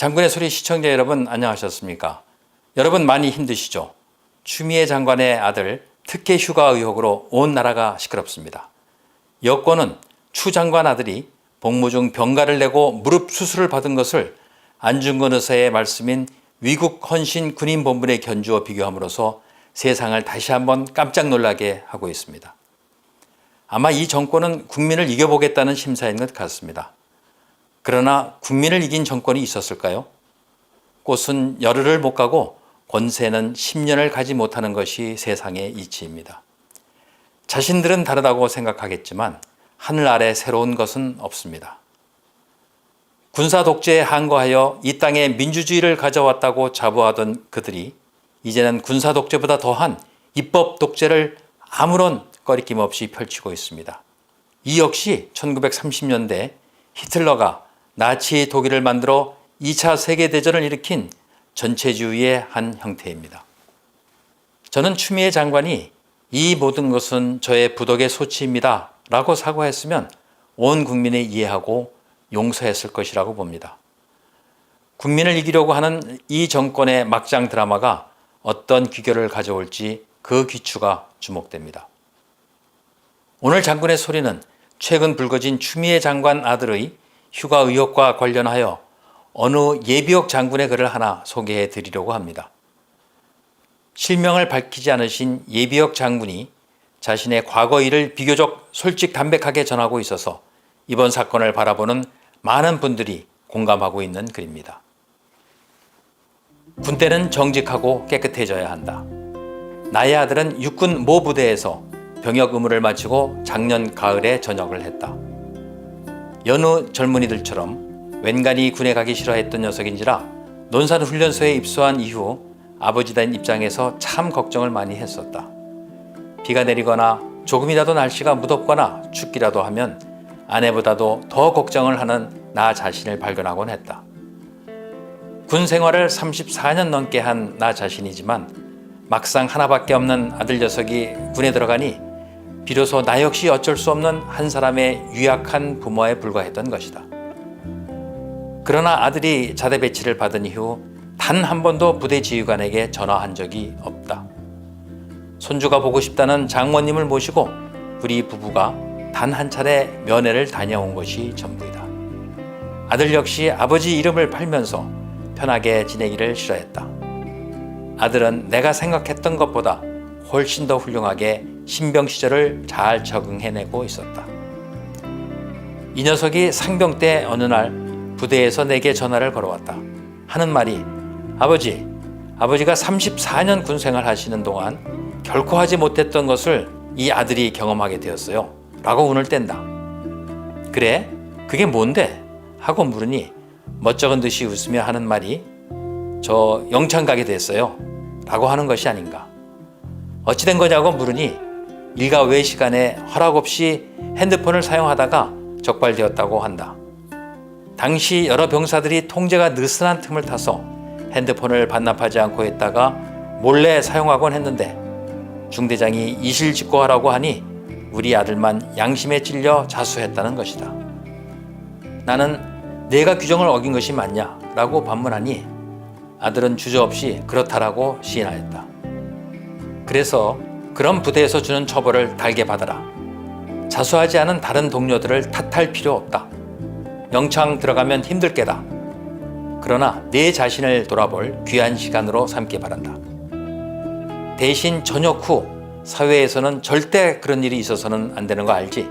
장군의 소리 시청자 여러분 안녕하셨습니까? 여러분 많이 힘드시죠? 추미애 장관의 아들 특혜 휴가 의혹으로 온 나라가 시끄럽습니다. 여권은 추 장관 아들이 복무 중 병가를 내고 무릎 수술을 받은 것을 안중근 의사의 말씀인 위국 헌신 군인본분에 견주어 비교함으로써 세상을 다시 한번 깜짝 놀라게 하고 있습니다. 아마 이 정권은 국민을 이겨보겠다는 심사인 것 같습니다. 그러나 국민을 이긴 정권이 있었을까요? 꽃은 열흘을 못 가고 권세는 10년을 가지 못하는 것이 세상의 이치입니다. 자신들은 다르다고 생각하겠지만 하늘 아래 새로운 것은 없습니다. 군사 독재에 항거하여 이 땅에 민주주의를 가져왔다고 자부하던 그들이 이제는 군사 독재보다 더한 입법 독재를 아무런 꺼리낌 없이 펼치고 있습니다. 이 역시 1930년대 히틀러가 나치 독일을 만들어 2차 세계대전을 일으킨 전체주의의 한 형태입니다. 저는 추미애 장관이 이 모든 것은 저의 부덕의 소치입니다 라고 사과했으면 온 국민이 이해하고 용서했을 것이라고 봅니다. 국민을 이기려고 하는 이 정권의 막장 드라마가 어떤 귀결을 가져올지 그 귀추가 주목됩니다. 오늘 장군의 소리는 최근 불거진 추미애 장관 아들의 휴가 의혹과 관련하여 어느 예비역 장군의 글을 하나 소개해 드리려고 합니다. 실명을 밝히지 않으신 예비역 장군이 자신의 과거 일을 비교적 솔직담백하게 전하고 있어서 이번 사건을 바라보는 많은 분들이 공감하고 있는 글입니다. 군대는 정직하고 깨끗해져야 한다. 나의 아들은 육군 모 부대에서 병역 의무를 마치고 작년 가을에 전역을 했다. 여느 젊은이들처럼 웬간히 군에 가기 싫어했던 녀석인지라 논산훈련소에 입소한 이후 아버지 된 입장에서 참 걱정을 많이 했었다. 비가 내리거나 조금이라도 날씨가 무덥거나 춥기라도 하면 아내보다도 더 걱정을 하는 나 자신을 발견하곤 했다. 군 생활을 34년 넘게 한 나 자신이지만 막상 하나밖에 없는 아들 녀석이 군에 들어가니 비로소 나 역시 어쩔 수 없는 한 사람의 유약한 부모에 불과했던 것이다. 그러나 아들이 자대 배치를 받은 이후 단 한 번도 부대 지휘관에게 전화한 적이 없다. 손주가 보고 싶다는 장모님을 모시고 우리 부부가 단 한 차례 면회를 다녀온 것이 전부이다. 아들 역시 아버지 이름을 팔면서 편하게 지내기를 싫어했다. 아들은 내가 생각했던 것보다 훨씬 더 훌륭하게 신병 시절을 잘 적응해내고 있었다. 이 녀석이 상병 때 어느 날 부대에서 내게 전화를 걸어왔다. 하는 말이 아버지가 34년 군생활 하시는 동안 결코 하지 못했던 것을 이 아들이 경험하게 되었어요 라고 운을 뗀다. 그래? 그게 뭔데? 하고 물으니 멋쩍은 듯이 웃으며 하는 말이 저 영창 가게 됐어요 라고 하는 것이 아닌가. 어찌 된 거냐고 물으니 일과 외 시간에 허락 없이 핸드폰을 사용하다가 적발되었다고 한다. 당시 여러 병사들이 통제가 느슨한 틈을 타서 핸드폰을 반납하지 않고 있다가 몰래 사용하곤 했는데 중대장이 이실직고하라고 하니 우리 아들만 양심에 찔려 자수했다는 것이다. 나는 내가 규정을 어긴 것이 맞냐? 라고 반문하니 아들은 주저없이 그렇다라고 시인하였다. 그래서 그런 부대에서 주는 처벌을 달게 받아라. 자수하지 않은 다른 동료들을 탓할 필요 없다. 영창 들어가면 힘들 게다. 그러나 내 자신을 돌아볼 귀한 시간으로 삼기 바란다. 대신 전역 후 사회에서는 절대 그런 일이 있어서는 안 되는 거 알지?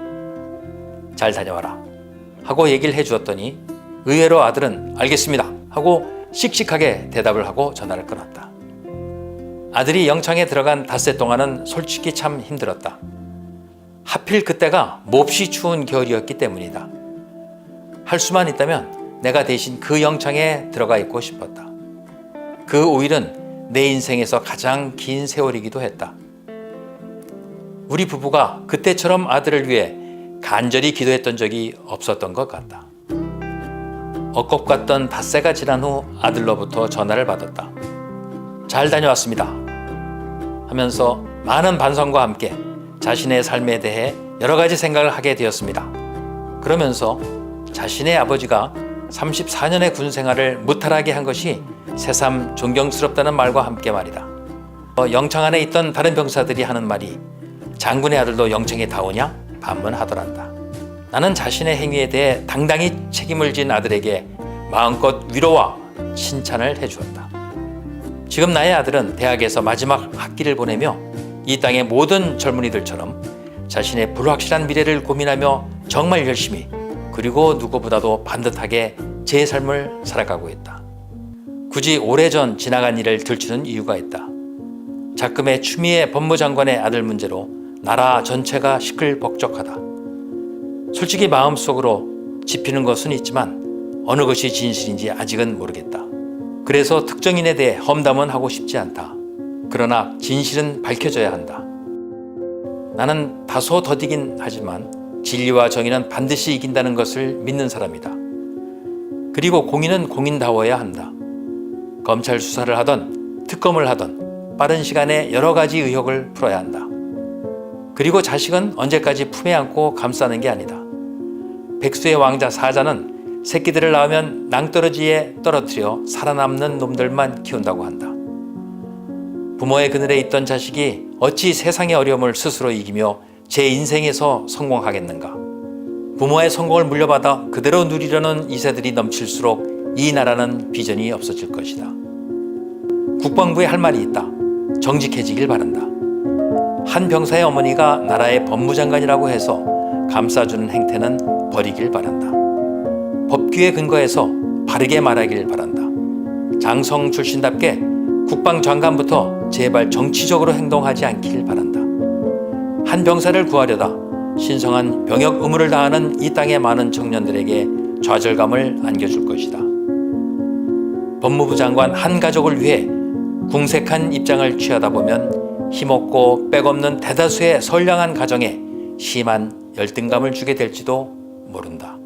잘 다녀와라 하고 얘기를 해주었더니 의외로 아들은 알겠습니다 하고 씩씩하게 대답을 하고 전화를 끊었다. 아들이 영창에 들어간 닷새 동안은 솔직히 참 힘들었다. 하필 그때가 몹시 추운 겨울이었기 때문이다. 할 수만 있다면 내가 대신 그 영창에 들어가 있고 싶었다. 그 5일은 내 인생에서 가장 긴 세월이기도 했다. 우리 부부가 그때처럼 아들을 위해 간절히 기도했던 적이 없었던 것 같다. 억겁 같던 닷새가 지난 후 아들로부터 전화를 받았다. 잘 다녀왔습니다 하면서 많은 반성과 함께 자신의 삶에 대해 여러 가지 생각을 하게 되었습니다. 그러면서 자신의 아버지가 34년의 군 생활을 무탈하게 한 것이 새삼 존경스럽다는 말과 함께 말이다. 영창 안에 있던 다른 병사들이 하는 말이 장군의 아들도 영창에 다 오냐? 반문하더란다. 나는 자신의 행위에 대해 당당히 책임을 진 아들에게 마음껏 위로와 칭찬을 해주었다. 지금 나의 아들은 대학에서 마지막 학기를 보내며 이 땅의 모든 젊은이들처럼 자신의 불확실한 미래를 고민하며 정말 열심히 그리고 누구보다도 반듯하게 제 삶을 살아가고 있다. 굳이 오래전 지나간 일을 들추는 이유가 있다. 작금의 추미애 법무장관의 아들 문제로 나라 전체가 시끌벅적하다. 솔직히 마음속으로 짚히는 것은 있지만 어느 것이 진실인지 아직은 모르겠다. 그래서 특정인에 대해 험담은 하고 싶지 않다. 그러나 진실은 밝혀져야 한다. 나는 다소 더디긴 하지만 진리와 정의는 반드시 이긴다는 것을 믿는 사람이다. 그리고 공인은 공인다워야 한다. 검찰 수사를 하던 특검을 하던 빠른 시간에 여러 가지 의혹을 풀어야 한다. 그리고 자식은 언제까지 품에 안고 감싸는 게 아니다. 백수의 왕자 사자는 새끼들을 낳으면 낭떠러지에 떨어뜨려 살아남는 놈들만 키운다고 한다. 부모의 그늘에 있던 자식이 어찌 세상의 어려움을 스스로 이기며 제 인생에서 성공하겠는가. 부모의 성공을 물려받아 그대로 누리려는 2세들이 넘칠수록 이 나라는 비전이 없어질 것이다. 국방부에 할 말이 있다. 정직해지길 바란다. 한 병사의 어머니가 나라의 법무장관이라고 해서 감싸주는 행태는 버리길 바란다. 법규에 근거해서 바르게 말하길 바란다. 장성 출신답게 국방장관부터 제발 정치적으로 행동하지 않길 바란다. 한 병사를 구하려다 신성한 병역 의무를 다하는 이 땅의 많은 청년들에게 좌절감을 안겨줄 것이다. 법무부 장관 한 가족을 위해 궁색한 입장을 취하다 보면 힘없고 빽없는 대다수의 선량한 가정에 심한 열등감을 주게 될지도 모른다.